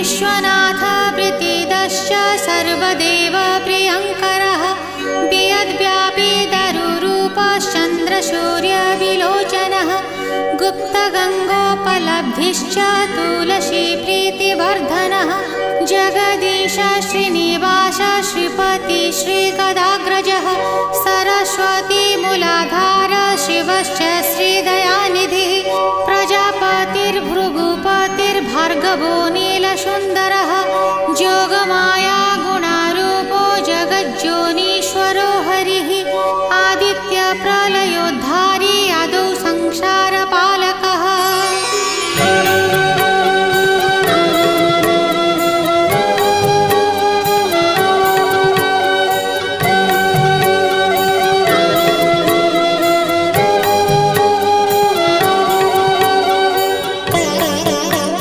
विश्वनाथ प्रीतिदश्च सर्वदेव प्रियङ्करः वियद्व्यापी दारुरूपश्चन्द्रसूर्यविलोचनः गुप्तगङ्गोपलब्धिश्च तुलसीप्रीतिवर्धनः जगदीश श्रीनिवास श्रीपति श्रीगदाग्रजः सरस्वतीमूलाधार शिवश्च श्रीदयानिधिः प्रजापतिर्भृगुपतिर्भार्गवो नीलसुन्दरः जोगमाया